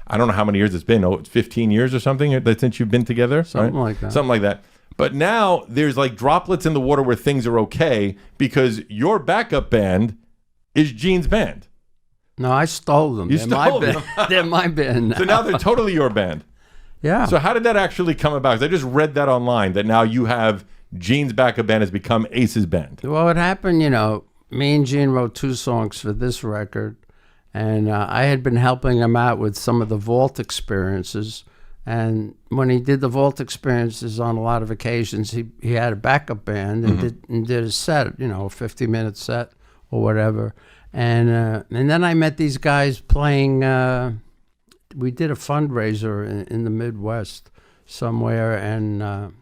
I don't know how many years it's been. Oh, it's 15 years or something since you've been together. Something right? like that. Something like that. But now there's like droplets in the water where things are okay because your backup band is Gene's band. No, I stole them. You stole them. They're my band. So now they're totally your band. Yeah. So how did that actually come about? 'Cause I just read that online that now you have Gene's backup band has become Ace's band. Well, what happened, me and Gene wrote 2 songs for this record, and I had been helping him out with some of the vault experiences. And when he did the vault experiences on a lot of occasions, he had a backup band and did a set, a 50-minute set or whatever. And then I met these guys playing. We did a fundraiser in the Midwest somewhere, and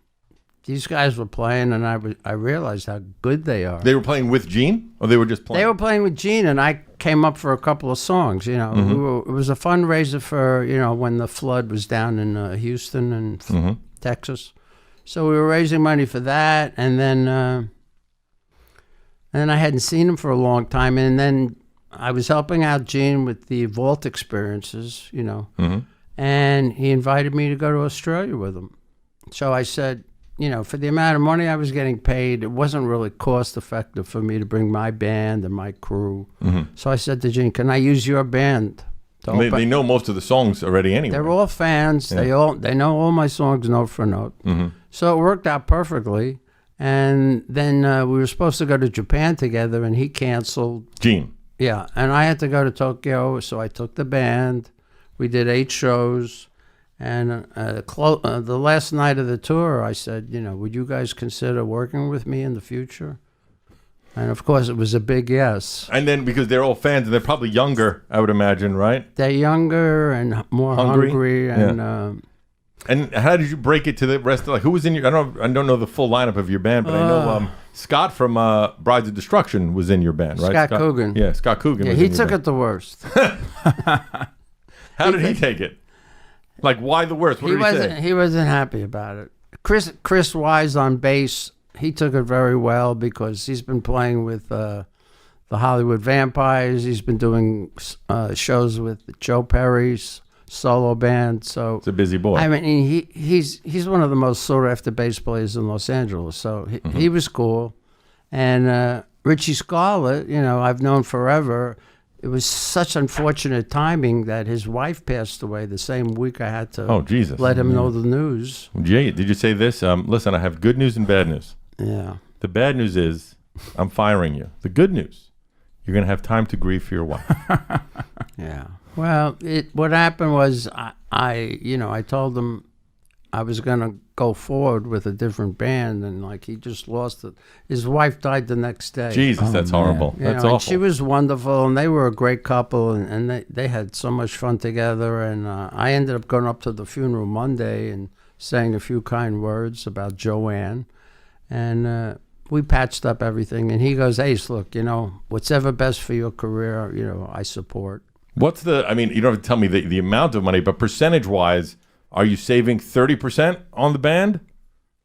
these guys were playing, and I realized how good they are. They were playing with Gene, or they were just playing? They were playing with Gene, and I came up for a couple of songs. It was a fundraiser for when the flood was down in Houston and Texas, so we were raising money for that, and then I hadn't seen him for a long time, and then I was helping out Gene with the vault experiences, and he invited me to go to Australia with him. So I said, for the amount of money I was getting paid, it wasn't really cost effective for me to bring my band and my crew. So I said to Gene, can I use your band? They know most of the songs already anyway. They're all fans. Yeah. They know all my songs note for note. So it worked out perfectly. And then we were supposed to go to Japan together, and he canceled. Gene. Yeah, and I had to go to Tokyo, so I took the band. We did 8 shows. And the last night of the tour, I said, would you guys consider working with me in the future? And, of course, it was a big yes. And then because they're all fans, and they're probably younger, I would imagine, right? They're younger and more hungry. And and how did you break it to the rest? Who was in your? I don't know the full lineup of your band, but I know Scott from Brides of Destruction was in your band, right? Scott Coogan. Yeah, Scott Coogan. Yeah, was he in your took band. it the worst. How did he take it? Like, why the worst? What did he say? He wasn't happy about it. Chris Wise on bass, he took it very well because he's been playing with the Hollywood Vampires. He's been doing shows with Joe Perry's solo band. So it's a busy boy. I mean, he's one of the most sought after bass players in Los Angeles. So he was cool. And Richie Scarlett, I've known forever. It was such unfortunate timing that his wife passed away the same week I had to let him know the news. Jay, did you say this? Listen, I have good news and bad news. Yeah. The bad news is I'm firing you. The good news, you're going to have time to grieve for your wife. Yeah. Well, what happened was I told him I was going to go forward with a different band, and he just lost it. His wife died the next day. Jesus, that's horrible. That's awful. And she was wonderful, and they were a great couple, and they had so much fun together. And I ended up going up to the funeral Monday and saying a few kind words about Joanne, and we patched up everything. And he goes, Ace, look, what's ever best for your career, I support. What's you don't have to tell me the amount of money, but percentage-wise, are you saving 30% on the band,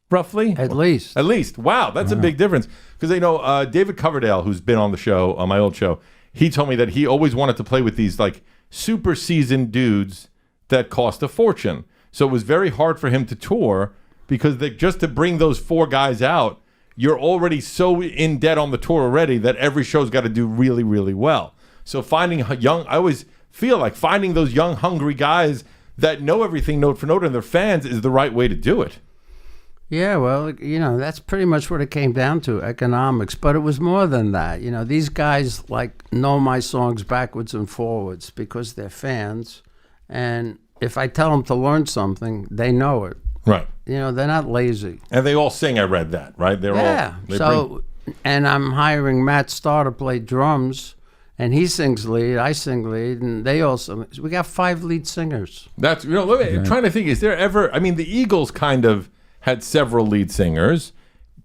roughly? At least. At least. Wow, that's a big difference. Because, David Coverdale, who's been on the show, on my old show, he told me that he always wanted to play with these, super seasoned dudes that cost a fortune. So it was very hard for him to tour because just to bring those 4 guys out, you're already so in debt on the tour already that every show's got to do really, really well. So I always feel like finding those young, hungry guys that know everything note for note and they're fans is the right way to do it. Yeah, well, that's pretty much what it came down to, economics. But it was more than that. These guys know my songs backwards and forwards because they're fans. And if I tell them to learn something, they know it. Right. They're not lazy. And they all sing, I read that, right? And I'm hiring Matt Starr to play drums. And he sings lead, I sing lead, and we got 5 lead singers. That's, I'm trying to think, is there ever, the Eagles kind of had several lead singers.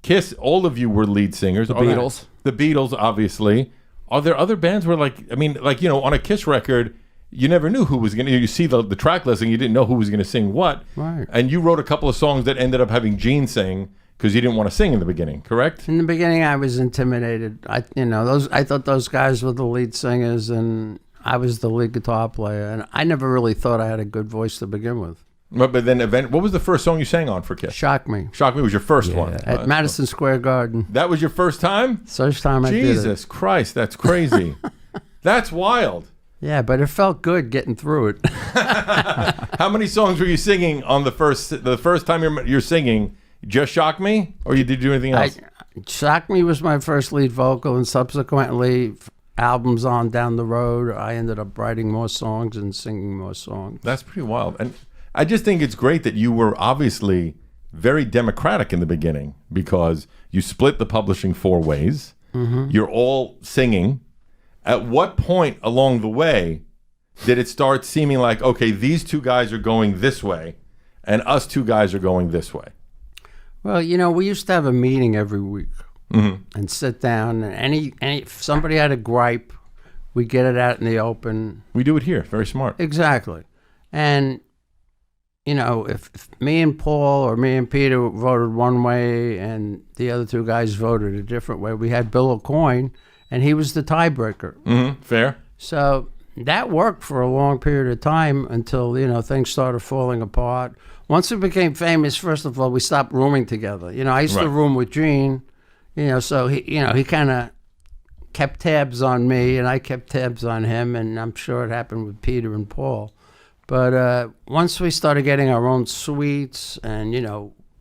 Kiss, all of you were lead singers. The Beatles. The Beatles, obviously. Are there other bands where, on a Kiss record, you never knew who was going to, you see the track listing, you didn't know who was going to sing what. Right. And you wrote a couple of songs that ended up having Gene sing, because you didn't want to sing in the beginning, correct? In the beginning, I was intimidated. I thought those guys were the lead singers, and I was the lead guitar player, and I never really thought I had a good voice to begin with. But then, what was the first song you sang on for Kiss? Shock Me. Shock Me was your first one. At Madison Square Garden. That was your first time? First time I did it. Jesus Christ, that's crazy. That's wild. Yeah, but it felt good getting through it. How many songs were you singing on the first time you're singing? Just Shock Me, or did you do anything else? Shock Me was my first lead vocal, and subsequently, albums on down the road, I ended up writing more songs and singing more songs. That's pretty wild. And I just think it's great that you were obviously very democratic in the beginning, because you split the publishing 4 ways. Mm-hmm. You're all singing. At what point along the way did it start seeming like, okay, these 2 guys are going this way and us 2 guys are going this way? Well, we used to have a meeting every week, mm-hmm. and sit down, and if somebody had a gripe, we get it out in the open. We do it here. Very smart. Exactly. And if me and Paul or me and Peter voted one way and the other 2 guys voted a different way, we had Bill O'Coin, and he was the tiebreaker. Mm-hmm. Fair. So that worked for a long period of time until, things started falling apart. Once we became famous, first of all, we stopped rooming together. I used to room with Gene, so he kind of kept tabs on me and I kept tabs on him, and I'm sure it happened with Peter and Paul. But once we started getting our own suites and,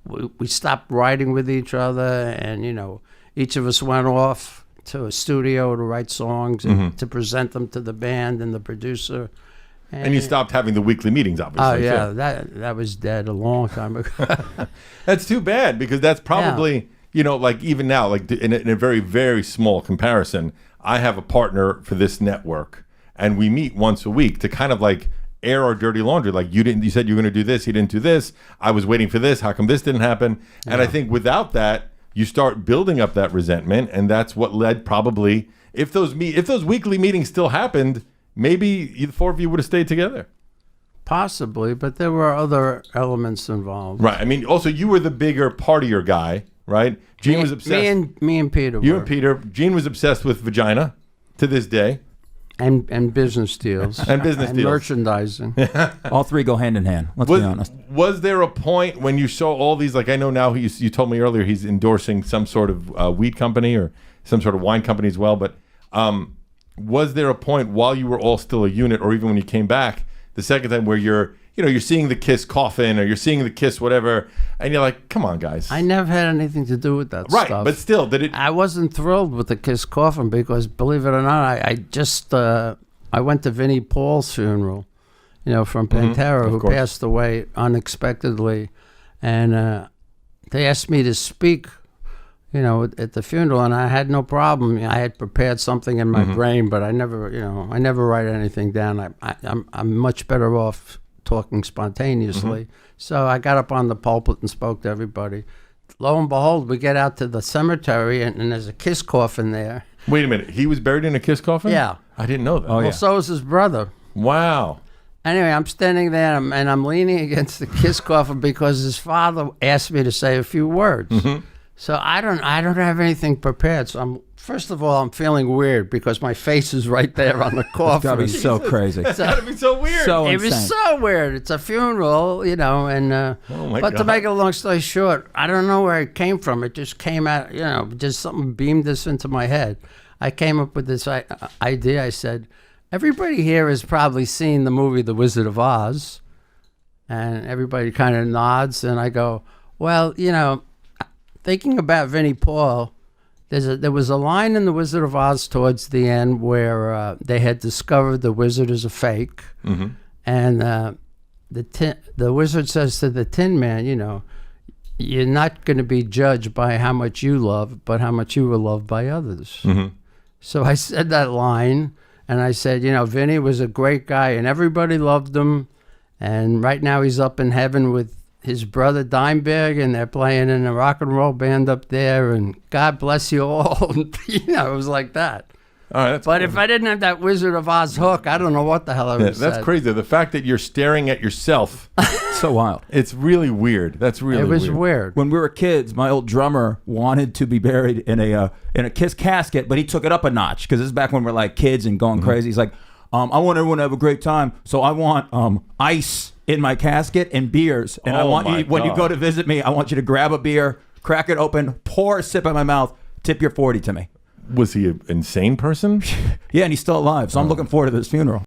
we stopped writing with each other, and, each of us went off to a studio to write songs and mm-hmm. to present them to the band and the producer. And you stopped having the weekly meetings, obviously. Oh, yeah. That was dead a long time ago. That's too bad, because that's probably, like even now, like in a very, very small comparison, I have a partner for this network, and we meet once a week to kind of like air our dirty laundry. Like, you said you were going to do this, you didn't do this. I was waiting for this. How come this didn't happen? Yeah. And I think without that, you start building up that resentment, and that's what led probably, if those weekly meetings still happened, maybe the 4 of you would have stayed together. Possibly, but there were other elements involved. Right. I mean, also, you were the bigger partier guy, right? Gene was obsessed. Me and Peter. You and Peter. Gene was obsessed with vagina to this day. And business deals. And business deals. Merchandising. All 3 go hand in hand. Let's be honest. Was there a point when you saw all these, like I know now you told me earlier he's endorsing some sort of weed company or some sort of wine company as well, but was there a point while you were all still a unit, or even when you came back the second time, where you're seeing the Kiss Coffin, or you're seeing the Kiss whatever, and you're like, come on, guys. I never had anything to do with that stuff. Right, but still, did it... I wasn't thrilled with the Kiss Coffin because, believe it or not, I went to Vinnie Paul's funeral, from Pantera, mm-hmm, who passed away unexpectedly, and they asked me to speak, at the funeral, and I had no problem. I had prepared something in my mm-hmm. brain, but I never write anything down. I'm much better off talking spontaneously. Mm-hmm. So I got up on the pulpit and spoke to everybody. Lo and behold, we get out to the cemetery, and there's a Kiss coffin there. Wait a minute. He was buried in a Kiss coffin? Yeah. I didn't know that. Well, so was his brother. Wow. Anyway, I'm standing there, and I'm leaning against the Kiss coffin because his father asked me to say a few words. Mm-hmm. So I don't have anything prepared. So first of all, I'm feeling weird because my face is right there on the coffin. It's gotta be so crazy. It's gotta be so weird. So it was so weird. It's a funeral, and oh my but God. to make a long story short, I don't know where it came from. It just came out, just something beamed this into my head. I came up with this idea. I said, everybody here has probably seen the movie The Wizard of Oz, and everybody kind of nods, and I go, well, thinking about Vinnie Paul, there was a line in The Wizard of Oz towards the end where they had discovered the wizard is a fake, mm-hmm. and the wizard says to the Tin Man, you're not going to be judged by how much you love, but how much you were loved by others. Mm-hmm. So I said that line, and I said, Vinnie was a great guy, and everybody loved him, and right now he's up in heaven with his brother Dimebag, and they're playing in a rock and roll band up there, and God bless you all. It was like that. All right, but cool. If I didn't have that Wizard of Oz hook, I don't know what the hell I would have said. That's crazy. The fact that you're staring at yourself. So wild. It's really weird. That's really weird. It was weird. When we were kids, my old drummer wanted to be buried in a Kiss casket, but he took it up a notch, because this is back when we're like kids and going mm-hmm. crazy. He's like, I want everyone to have a great time, so I want ice in my casket and beers. And I Oh, want my you, when you God. go to visit me, I want you to grab a beer, crack it open, pour a sip in my mouth, tip your 40 to me. Was he an insane person? Yeah, and he's still alive, so I'm looking forward to this funeral.